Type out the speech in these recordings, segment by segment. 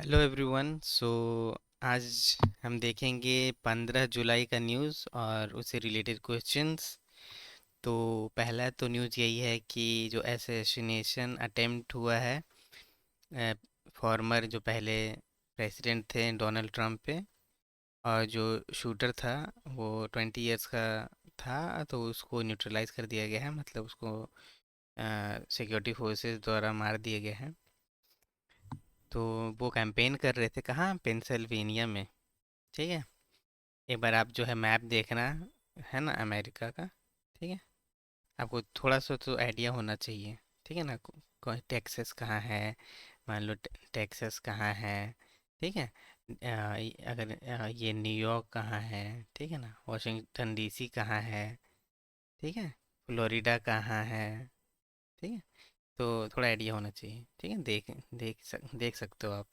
Hello everyone. आज हम देखेंगे 15 जुलाई का न्यूज़ और उससे रिलेटेड क्वेश्चंस। तो पहला तो न्यूज़ यही है कि जो असैसिनेशन अटेम्प्ट हुआ है फॉर्मर जो पहले प्रेसिडेंट थे डोनाल्ड ट्रंप पे, और जो शूटर था वो 20 इयर्स का था, तो उसको न्यूट्रलाइज कर दिया गया है, मतलब उसको सिक्योरिटी फोर्सेस द्वारा मार दिया गया है। तो वो कैंपेन कर रहे थे कहाँ, पेंसिल्वेनिया में। ठीक है, एक बार आप जो है मैप देखना, है ना, अमेरिका का। ठीक है, आपको थोड़ा सा तो आइडिया होना चाहिए। ठीक है ना, टेक्सास कहाँ है, मान लो टेक्सास कहाँ है। ठीक है, अगर ये न्यूयॉर्क कहाँ है, ठीक है ना, वाशिंगटन डीसी कहाँ है, ठीक है, फ्लोरिडा कहाँ है। ठीक है, तो थोड़ा आइडिया होना चाहिए। ठीक है, देख सकते हो आप।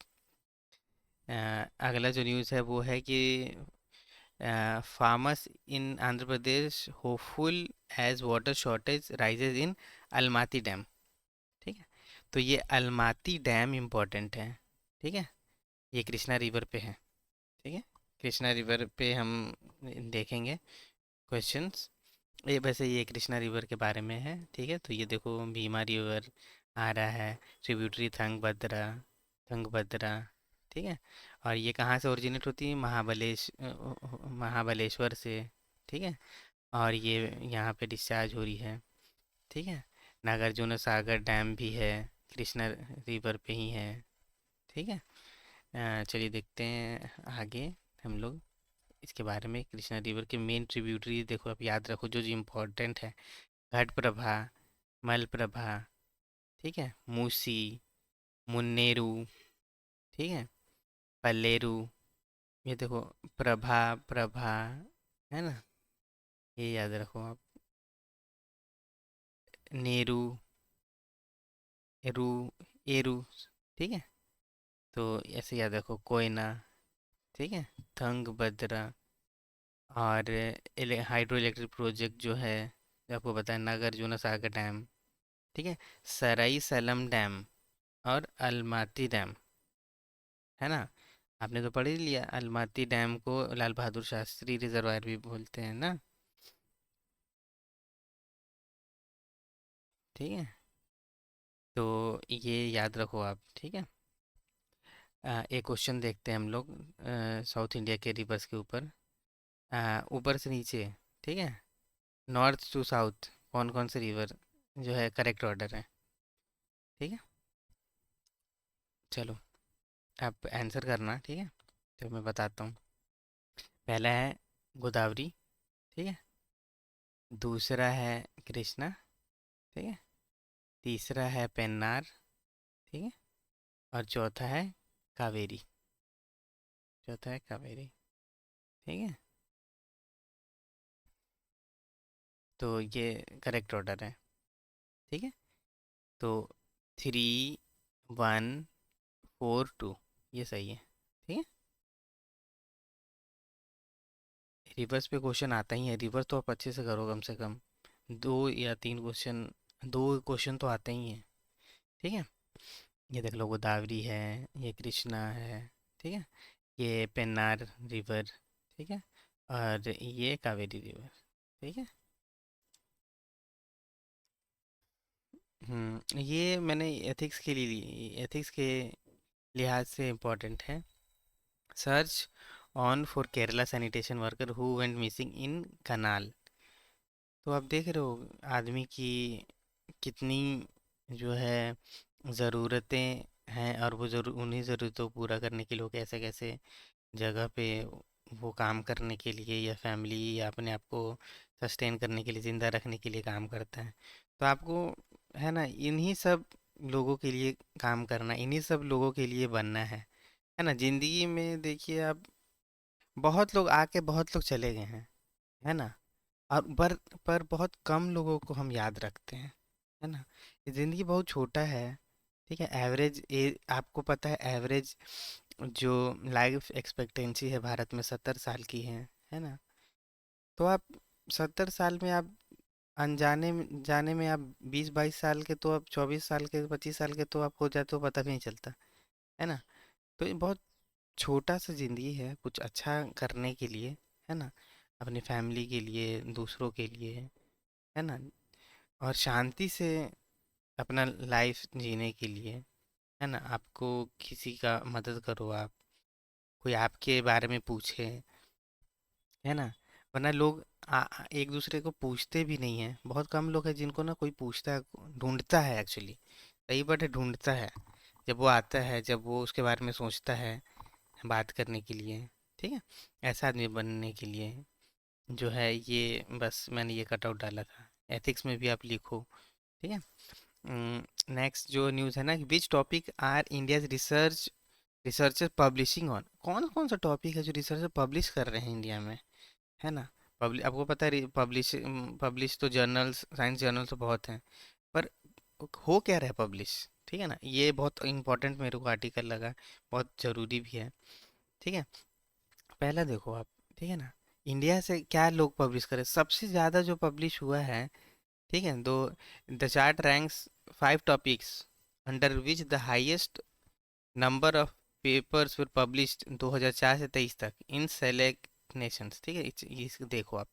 अगला जो न्यूज़ है वो है कि farmers in Andhra Pradesh hopeful as water shortage rises in Almaty dam. ठीक है, तो ये अलमाती डैम इम्पोर्टेंट है। ठीक है, ये कृष्णा रिवर पे है। ठीक है, कृष्णा रिवर पे हम देखेंगे क्वेश्चंस। ये वैसे ये कृष्णा रिवर के बारे में है। ठीक है, तो ये देखो भीमा रिवर आ रहा है, ट्रिब्यूटरी थंगभद्रा। ठीक है, और ये कहाँ से ओरिजिनेट होती है, महाबलेश्वर से। ठीक है, और ये यहाँ पे डिस्चार्ज हो रही है। ठीक है, नागार्जुन सागर डैम भी है, कृष्णा रिवर पे ही है। ठीक है, चलिए देखते हैं आगे हम लोग इसके बारे में। कृष्णा रिवर के मेन ट्रिब्यूटरी देखो, आप याद रखो जो जो इम्पोर्टेंट है। घटप्रभा, मलप्रभा, ठीक है, मूसी, मुन्नेरू, ठीक है, पल्लेरू। ये देखो, प्रभा प्रभा, है ना, ये याद रखो आप। नेरू, एरू, एरू। ठीक है, तो ऐसे याद रखो, कोयना। ठीक है, थंगभद्रा, और हाइड्रो इलेक्ट्रिक प्रोजेक्ट जो है, जो आपको पता है, नागार्जुन सागर डैम। ठीक है, सराई सलम डैम और अलमाती डैम, है ना। आपने तो पढ़ ही लिया, अलमाती डैम को लाल बहादुर शास्त्री रिजर्वायर भी बोलते हैं ना। ठीक है, तो ये याद रखो आप। ठीक है, एक क्वेश्चन देखते हैं हम लोग साउथ इंडिया के रिवर्स के ऊपर, ऊपर से नीचे। ठीक है, नॉर्थ टू साउथ कौन कौन से रिवर जो है करेक्ट ऑर्डर है। ठीक है, चलो आप आंसर करना। ठीक है, तो मैं बताता हूँ। पहला है गोदावरी। ठीक है, दूसरा है कृष्णा। ठीक है, तीसरा है पेन्नार। ठीक है, और चौथा है कावेरी। चौथा है कावेरी। ठीक है, तो ये करेक्ट ऑर्डर है। ठीक है, तो 3, 1, 4, 2, ये सही है। ठीक है, रिवर्स पे क्वेश्चन आता ही है, रिवर्स तो आप अच्छे से करो, कम से कम 2 या 3 क्वेश्चन, 2 क्वेश्चन तो आते ही हैं। ठीक है, ये देख लो, गोदावरी है, ये कृष्णा है। ठीक है, ये पेन्नार रिवर। ठीक है, और ये कावेरी रिवर। ठीक है, ये मैंने एथिक्स के लिए ली, एथिक्स के लिहाज से इम्पोर्टेंट है। Search on for Kerala sanitation worker who went missing in canal. तो आप देख रहे हो आदमी की कितनी जो है ज़रूरतें हैं, और वो जरूर उन्हीं ज़रूरतों को पूरा करने के लिए वो कैसे कैसे जगह पे वो काम करने के लिए, या फैमिली या अपने आप को सस्टेन करने के लिए, ज़िंदा रखने के लिए काम करता है। तो आपको, है ना, इन्हीं सब लोगों के लिए काम करना, इन्हीं सब लोगों के लिए बनना है ना। ज़िंदगी में देखिए आप, बहुत लोग आके बहुत लोग चले गए हैं, है ना, और पर बहुत कम लोगों को हम याद रखते हैं, है ना। ये ज़िंदगी बहुत छोटा है। ठीक है, एवरेज आपको पता है, एवरेज जो लाइफ एक्सपेक्टेंसी है भारत में 70 साल की है ना। तो आप 70 साल में आप अनजाने जाने में आप 20-22 साल के, तो आप 24 साल के, 25 साल के तो आप हो जाते हो, पता भी नहीं चलता, है ना। तो ये बहुत छोटा सा ज़िंदगी है, कुछ अच्छा करने के लिए, है ना? अपनी फैमिली के लिए, दूसरों के लिए, है ना? और शांति से अपना लाइफ जीने के लिए, है ना? आपको किसी का मदद करो आप, कोई आपके बारे में पूछे, है ना? वरना लोग एक दूसरे को पूछते भी नहीं है। बहुत कम लोग हैं जिनको ना कोई पूछता है, ढूंढता है एक्चुअली। सही बात है, ढूंढता है। जब वो आता है, जब वो उसके बारे में सोचता है बात करने के लिए, ठीक है? ऐसा आदमी बनने के लिए जो है ये, बस मैंने ये कट आउट डाला था। एथिक्स में भी आप लिखो, ठीक है? नेक्स्ट जो न्यूज़ है ना, which topic are India's researcher publishing on. कौन कौन सा टॉपिक है जो रिसर्चर पब्लिश कर रहे हैं इंडिया में, है ना? पब्लिश, आपको पता है, पब्लिश पब्लिश तो जर्नल्स, साइंस जर्नल्स तो बहुत हैं, पर हो क्या रहा है पब्लिश, ठीक है ना? ये बहुत इंपॉर्टेंट मेरे को आर्टिकल लगा, बहुत ज़रूरी भी है, ठीक है? पहला देखो आप, ठीक है ना? इंडिया से क्या लोग पब्लिश करें, सबसे ज़्यादा जो पब्लिश हुआ है, ठीक है? दो, the chart ranks 5 topics under which the highest number of papers were published 2004 से 23 तक इन सेलेक्ट नेशंस, ठीक है? देखो आप,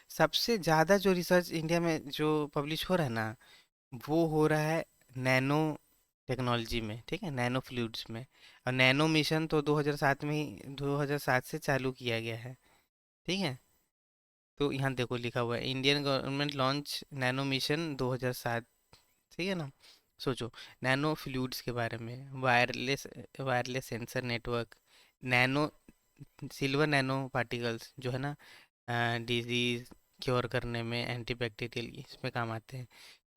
सबसे ज़्यादा जो रिसर्च इंडिया में जो पब्लिश हो रहा है ना, वो हो रहा है नैनो टेक्नोलॉजी में, ठीक है? नैनो फ्लूइड्स में। और नैनो मिशन तो 2007 में ही, 2007 से चालू किया गया है, ठीक है? तो यहाँ देखो लिखा हुआ है, Indian government launch nano mission 2007, ठीक है ना? सोचो, नैनो फ्लूइड्स के बारे में, wireless wireless sensor network, nano silver nano particles जो है ना, डिजीज क्योर करने में, एंटीबैक्टीरियल इसमें काम आते हैं।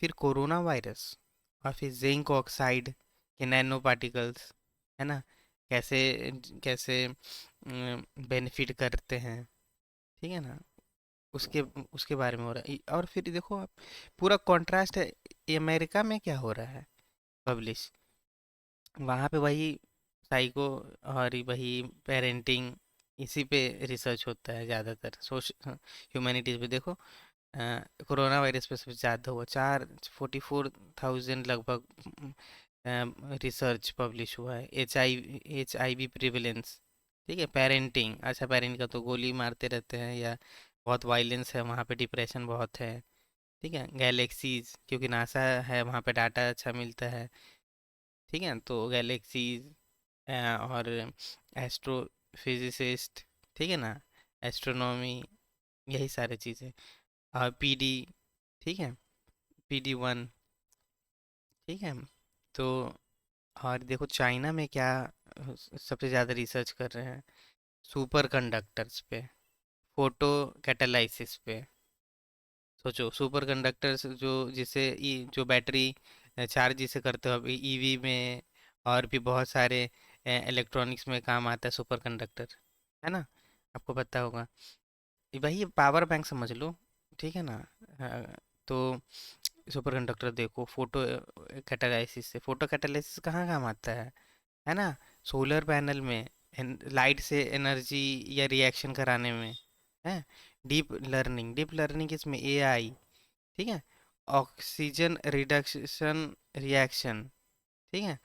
फिर कोरोना वायरस, और फिर जिंक ऑक्साइड के नैनो पार्टिकल्स, है ना? कैसे कैसे बेनिफिट करते हैं, ठीक है ना? उसके उसके बारे में हो रहा है। और फिर देखो आप, पूरा कॉन्ट्रास्ट है, ये अमेरिका में क्या हो रहा है पब्लिश, वहाँ पे वही साइको और वही पेरेंटिंग, इसी पे रिसर्च होता है ज़्यादातर। सोश ह्यूमैनिटीज़ पे देखो, कोरोना वायरस पे सबसे ज़्यादा हुआ, 44,000 लगभग रिसर्च पब्लिश हुआ है। एच आई वी प्रिविलेंस, ठीक है? पेरेंटिंग, अच्छा पेरेंट का तो गोली मारते रहते हैं, या बहुत वायलेंस है वहाँ पे, डिप्रेशन बहुत है, ठीक है? गैलेक्सीज, क्योंकि नासा है वहाँ पे, डाटा अच्छा मिलता है, ठीक है? तो गैलेक्सीज, और एस्ट्रोफिजिसिस्ट, ठीक है ना? एस्ट्रोनॉमी, यही सारी चीज़ें। और पीडी, ठीक है? PD1, ठीक है? तो और देखो चाइना में क्या सबसे ज़्यादा रिसर्च कर रहे हैं, सुपर कंडक्टर्स पे, फोटो कैटालाइसिस पे। सोचो, सुपर कंडक्टर्स जो, जिसे जो बैटरी चार्ज जिसे करते हो अभी ईवी में, और भी बहुत सारे इलेक्ट्रॉनिक्स में काम आता है सुपर कंडक्टर, है ना? आपको पता होगा, ये वही पावर बैंक समझ लो, ठीक है ना? तो सुपर कंडक्टर देखो, फोटो कैटालाइसिस से, फोटो कैटालाइसिस कहाँ काम आता है ना? सोलर पैनल में, लाइट से एनर्जी या रिएक्शन कराने में, है? डीप लर्निंग इसमें एआई, ठीक है? ऑक्सीजन रिडक्शन रिएक्शन, ठीक है?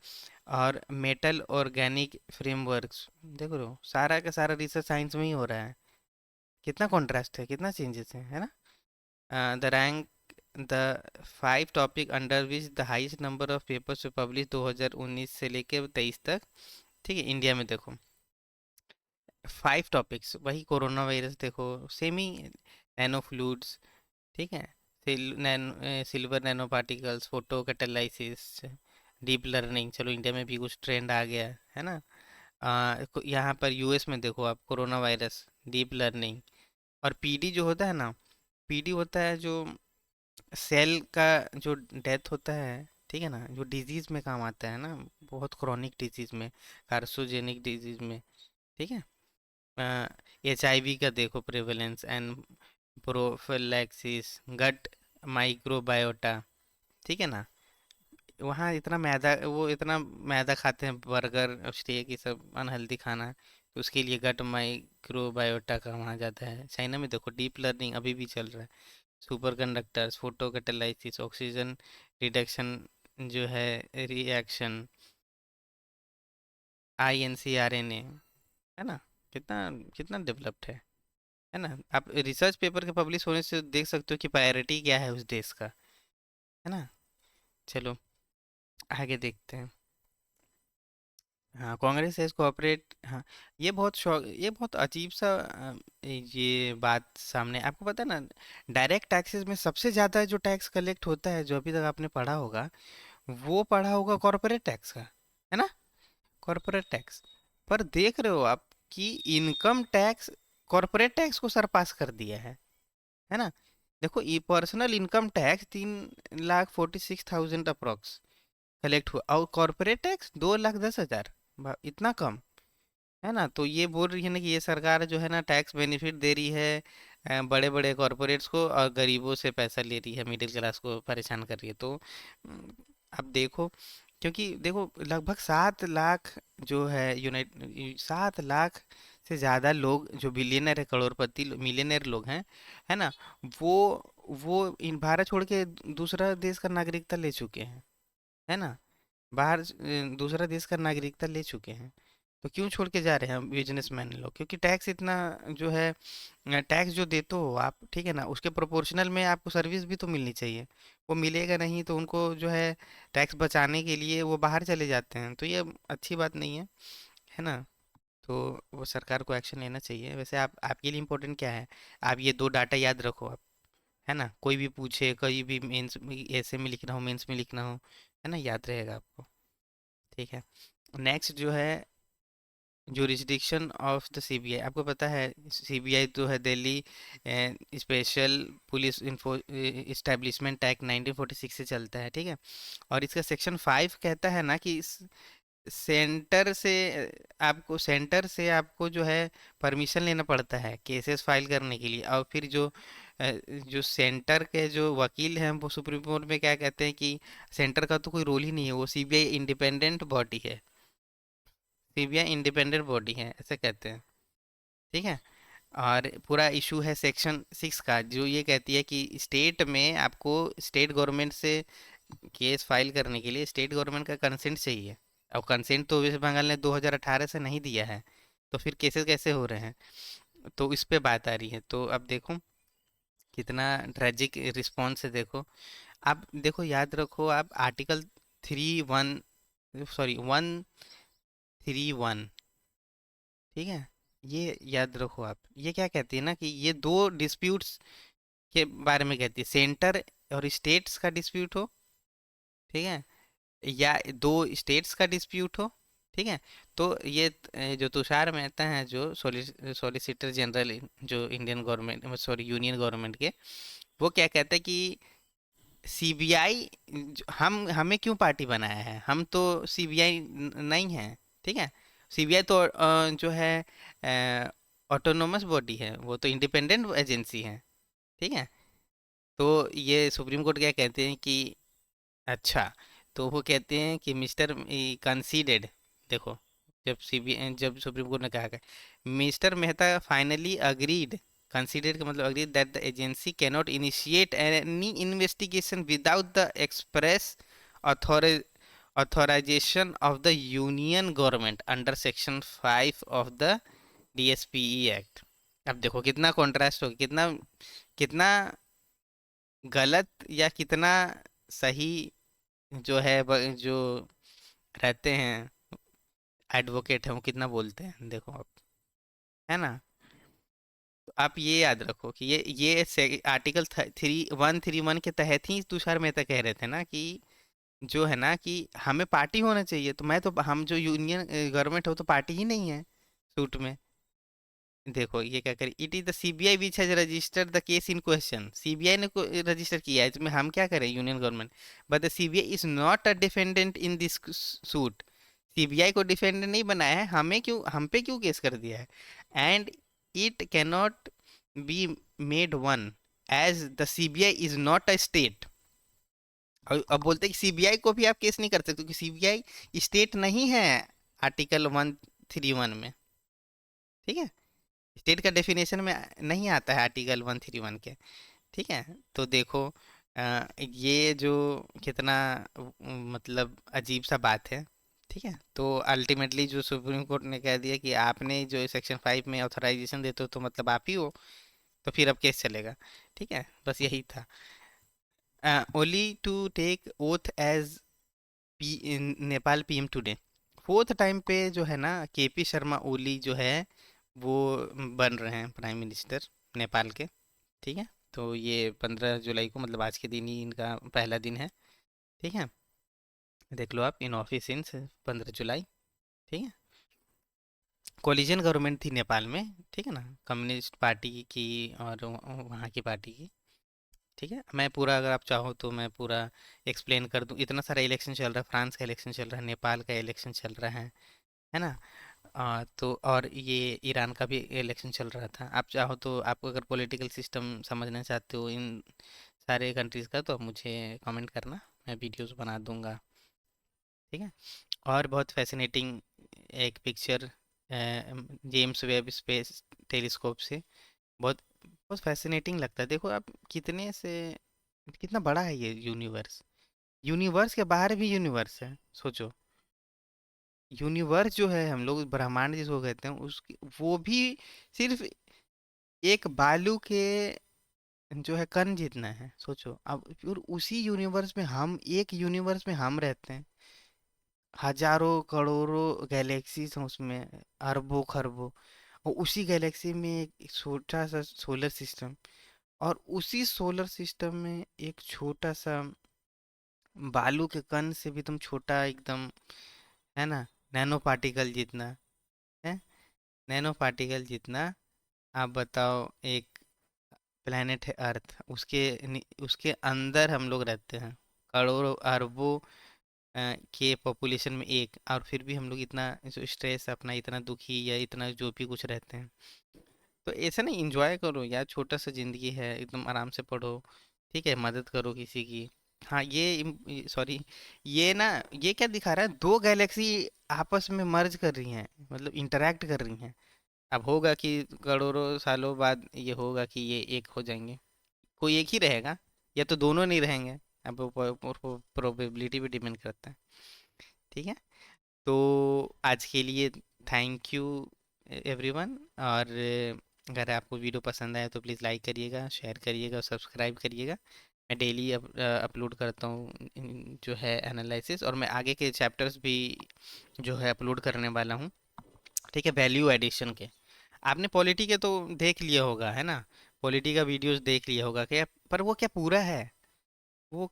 और मेटल ऑर्गेनिक फ्रेमवर्क्स, देखो लो, सारा का सारा रिसर्च साइंस में ही हो रहा है। कितना कॉन्ट्रास्ट है, कितना चेंजेस है ना? The rank, the 5 topic under which the highest number of papers publish 2019 से लेके 23 तक, ठीक है? इंडिया में देखो, 5 टॉपिक्स, वही कोरोना वायरस देखो, सेम ही, नैनो फ्लूइड्स, ठीक है? Silver nano particles, photo catalysis, deep learning, चलो इंडिया में भी कुछ ट्रेंड आ गया है ना? यहाँ पर यूएस में देखो आप, कोरोना वायरस, डीप लर्निंग। और पीडी जो होता है ना, पीडी होता है जो सेल का जो डेथ होता है, ठीक है ना? जो डिजीज में काम आता है ना, बहुत क्रोनिक डिजीज में, कार्सोजेनिक डिजीज में, ठीक है? HIV का देखो, prevalence and prophylaxis, gut microbiota, ठीक है ना? वहाँ इतना मैदा, वो इतना मैदा खाते हैं, बर्गर स्टेक ये सब अनहेल्दी खाना, तो उसके लिए गट माइक्रोबायोटा का वहाँ जाता है। चाइना में देखो, डीप लर्निंग अभी भी चल रहा है, super conductors, photo catalysis, oxygen reduction जो है रिएक्शन, INCRNA, है ना? कितना कितना डेवलप्ड है ना? आप रिसर्च पेपर के पब्लिश होने से देख सकते हो कि प्रायोरिटी क्या है उस देश का, है ना? चलो आगे देखते हैं। हाँ, कांग्रेस सेज कोऑपरेट। हाँ, ये बहुत अजीब सा ये बात सामने आपको पता है ना? डायरेक्ट टैक्सेस में सबसे ज़्यादा जो टैक्स कलेक्ट होता है, जो अभी तक आपने पढ़ा होगा, वो पढ़ा होगा कॉरपोरेट टैक्स का, है ना? Corporate tax. पर देख रहे हो आप कि इनकम टैक्स कॉरपोरेट टैक्स को सरपास कर दिया है ना? देखो, ये personal income tax 3,46,000 approx collect हुआ, और कॉरपोरेट टैक्स 2,10,000। इतना कम, है ना? तो ये बोल रही है ना कि ये सरकार जो है ना टैक्स बेनिफिट दे रही है बड़े बड़े कॉरपोरेट्स को, और गरीबों से पैसा ले रही है, मिडिल क्लास को परेशान कर रही है। तो अब देखो, क्योंकि देखो लगभग 7 लाख जो है 7 लाख से ज़्यादा लोग जो बिलियनर है, करोड़पति मिलियनर लोग हैं, है ना? वो वो इन भारत छोड़ के दूसरा देश का नागरिकता ले चुके हैं, है ना? बाहर दूसरा देश का नागरिकता ले चुके हैं। तो क्यों छोड़ के जा रहे हैं बिजनेसमैन लोग? क्योंकि टैक्स इतना जो है, टैक्स जो देते हो आप, ठीक है ना, उसके प्रोपोर्शनल में आपको सर्विस भी तो मिलनी चाहिए। वो मिलेगा नहीं तो उनको जो है टैक्स बचाने के लिए वो बाहर चले जाते हैं, तो ये अच्छी बात नहीं है ना? तो वो सरकार को एक्शन लेना चाहिए। वैसे आप आपके लिए इम्पोर्टेंट क्या है? आप ये दो डाटा याद रखो आप, है ना? कोई भी पूछे, कोई भी मेंस में ऐसे में लिखना हो, मेंस में लिखना हो, है ना, याद रहेगा आपको। ठीक है। नेक्स्ट जो है जुरिस्डिक्शन ऑफ द सीबीआई। आपको पता है सीबीआई तो है Delhi special police info establishment act 1946 से चलता है, ठीक है? और इसका सेक्शन 5 कहता है ना कि सेंटर से आपको जो है परमिशन लेना पड़ता है केसेस फाइल करने के लिए। और फिर जो सेंटर के जो वकील हैं वो सुप्रीम कोर्ट में क्या कहते हैं कि सेंटर का तो कोई रोल ही नहीं है, वो सीबीआई इंडिपेंडेंट बॉडी है। सीबीआई इंडिपेंडेंट बॉडी है, ऐसे कहते हैं, ठीक है? और पूरा इशू है सेक्शन 6 का, जो ये कहती है कि स्टेट में आपको स्टेट गवर्नमेंट से केस फाइल करने के लिए स्टेट गवर्नमेंट का कंसेंट चाहिए। और कंसेंट तो वेस्ट बंगाल ने 2018 से नहीं दिया है, तो फिर केसेस कैसे हो रहे हैं? तो इस पे बात आ रही है। तो अब देखो कितना ट्रेजिक रिस्पॉन्स है, देखो। आप देखो, याद रखो आप आर्टिकल 3 1, सॉरी 131, ठीक है? ये याद रखो आप, ये क्या कहती है ना कि ये दो डिस्प्यूट्स के बारे में कहती है, सेंटर और स्टेट्स का डिस्प्यूट हो, ठीक है, या दो स्टेट्स का डिस्प्यूट हो, ठीक है? तो ये जो तुषार मेहता हैं, जो सॉलिसिटर जनरल जो Indian government, sorry union government के, वो क्या कहते हैं कि सीबीआई हम हमें क्यों पार्टी बनाया है? हम तो सीबीआई नहीं है, ठीक है? सीबीआई तो जो है ऑटोनोमस बॉडी है, वो तो इंडिपेंडेंट एजेंसी है, ठीक है? तो ये सुप्रीम कोर्ट क्या कहते हैं कि अच्छा, तो वो कहते हैं कि मिस्टर कंसीडेड, देखो, जब सुप्रीम कोर्ट ने कहा कि mister Mehta finally agreed, considered का मतलब agreed, that the agency cannot initiate any investigation without the express authorization of the union government under section 5 of the DSPE act. अब देखो कितना कॉन्ट्रास्ट हो, कितना कितना गलत या कितना सही जो है जो रहते हैं एडवोकेट हैं, वो कितना बोलते हैं, देखो आप, है ना? तो आप ये याद रखो कि ये आर्टिकल 131 के तहत ही तुषार मेहता कह रहे थे ना कि जो है ना कि हमें पार्टी होना चाहिए। तो मैं तो, हम जो यूनियन गवर्नमेंट हो तो पार्टी ही नहीं है सूट में। देखो ये क्या करें, it is the CBI which has registered the case in question. CBI ने रजिस्टर किया है, इसमें हम क्या करें union government? But the CBI is not a defendant in this suit. CBI को डिफेंडेंट नहीं बनाया है, हमें क्यों, हम पे क्यों केस कर दिया है? And it can not be made one as the CBI is not a state. और अब बोलते हैं कि सीबीआई को भी आप केस नहीं कर सकते क्योंकि सीबीआई स्टेट नहीं है, आर्टिकल 131 में, ठीक है? स्टेट का डेफिनेशन में नहीं आता है आर्टिकल 131 के, ठीक है? तो देखो ये जो कितना मतलब अजीब सा बात है, ठीक है, तो अल्टीमेटली जो सुप्रीम कोर्ट ने कह दिया कि आपने जो सेक्शन 5 में ऑथराइजेशन देते हो तो मतलब आप ही हो, तो फिर अब केस चलेगा। ठीक है, बस यही था। Only to take oath as P in Nepal PM today. Fourth time पे जो है ना, केपी शर्मा ओली जो है वो बन रहे हैं प्राइम मिनिस्टर नेपाल के। ठीक है, तो ये 15 जुलाई को, मतलब आज के दिन ही इनका पहला दिन है। ठीक है, देख लो आप, इन ऑफिस इन 15 जुलाई। ठीक है, कोलिजन गवर्नमेंट थी नेपाल में। ठीक है ना, कम्युनिस्ट पार्टी की और वहाँ की पार्टी की। ठीक है, मैं पूरा, अगर आप चाहो तो मैं पूरा एक्सप्लेन कर दूं। इतना सारा इलेक्शन चल रहा है, फ्रांस का इलेक्शन चल रहा है, नेपाल का इलेक्शन चल रहा है ना। तो और ये ईरान का भी इलेक्शन चल रहा था। आप चाहो तो, आप अगर पॉलिटिकल सिस्टम समझना चाहते हो इन सारे कंट्रीज़ का, तो आप मुझे कमेंट करना, मैं वीडियोस बना दूंगा। ठीक है, और बहुत फैसिनेटिंग एक picture James Webb space telescope से, बहुत बहुत फैसिनेटिंग लगता है। देखो आप, कितने से कितना बड़ा है ये यूनिवर्स। यूनिवर्स के बाहर भी यूनिवर्स है, सोचो। यूनिवर्स जो है, हम लोग ब्रह्मांड जिसको कहते हैं, उसकी वो भी सिर्फ एक बालू के जो है कण जितना है, सोचो अब। फिर उसी यूनिवर्स में हम, एक यूनिवर्स में हम रहते हैं। हजारों करोड़ों गैलेक्सीज हैं उसमें, अरबों खरबों। और उसी गैलेक्सी में एक छोटा सा सोलर सिस्टम, और उसी सोलर सिस्टम में एक छोटा सा बालू के कण से भी तुम छोटा एकदम, है ना, नैनो पार्टिकल जितना है। नैनो पार्टिकल जितना। आप बताओ, एक प्लेनेट है अर्थ, उसके अंदर हम लोग रहते हैं, करोड़ों अरबों के पॉपुलेशन में एक, और फिर भी हम लोग इतना जो स्ट्रेस, अपना इतना दुखी या इतना जो भी कुछ रहते हैं। तो ऐसा नहीं, इंजॉय करो यार, छोटा सा जिंदगी है, एकदम आराम से पढ़ो। ठीक है, मदद करो किसी की। हाँ, ये सॉरी, ये ना, ये क्या दिखा रहा है, दो गैलेक्सी आपस में मर्ज कर रही हैं, मतलब इंटरेक्ट कर रही हैं। अब होगा कि करोड़ों सालों बाद ये होगा कि ये एक हो जाएंगे, कोई एक ही रहेगा, या तो दोनों नहीं रहेंगे। अब प्रोबेबिलिटी भी डिपेंड करता है। ठीक है, तो आज के लिए थैंक यू एवरीवन। और अगर आपको वीडियो पसंद आए तो प्लीज़ लाइक करिएगा, शेयर करिएगा और सब्सक्राइब करिएगा। मैं डेली अपलोड करता हूँ जो है एनालिसिस, और मैं आगे के चैप्टर्स भी जो है अपलोड करने वाला हूँ। ठीक है, वैल्यू एडिशन के। आपने पॉलिटी के तो देख लिया होगा, है ना, पॉलिटी का वीडियोस देख लिया होगा क्या, पर वो क्या पूरा है? वो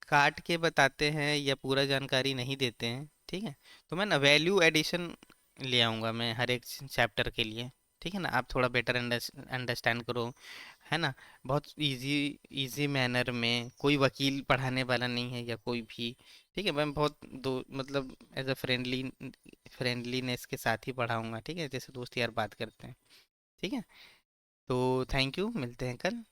काट के बताते हैं या पूरा जानकारी नहीं देते हैं। ठीक है, तो मैं ना वैल्यू एडिशन ले आऊँगा मैं हर एक चैप्टर के लिए। ठीक है ना, आप थोड़ा बेटर अंडरस्टैंड करो, है ना। बहुत इजी इजी मैनर में, कोई वकील पढ़ाने वाला नहीं है या कोई भी। ठीक है, मैं बहुत दो मतलब एज अ फ्रेंडलीनेस के साथ ही पढ़ाऊँगा। ठीक है, जैसे दोस्त यार बात करते हैं। ठीक है, तो थैंक यू, मिलते हैं कल।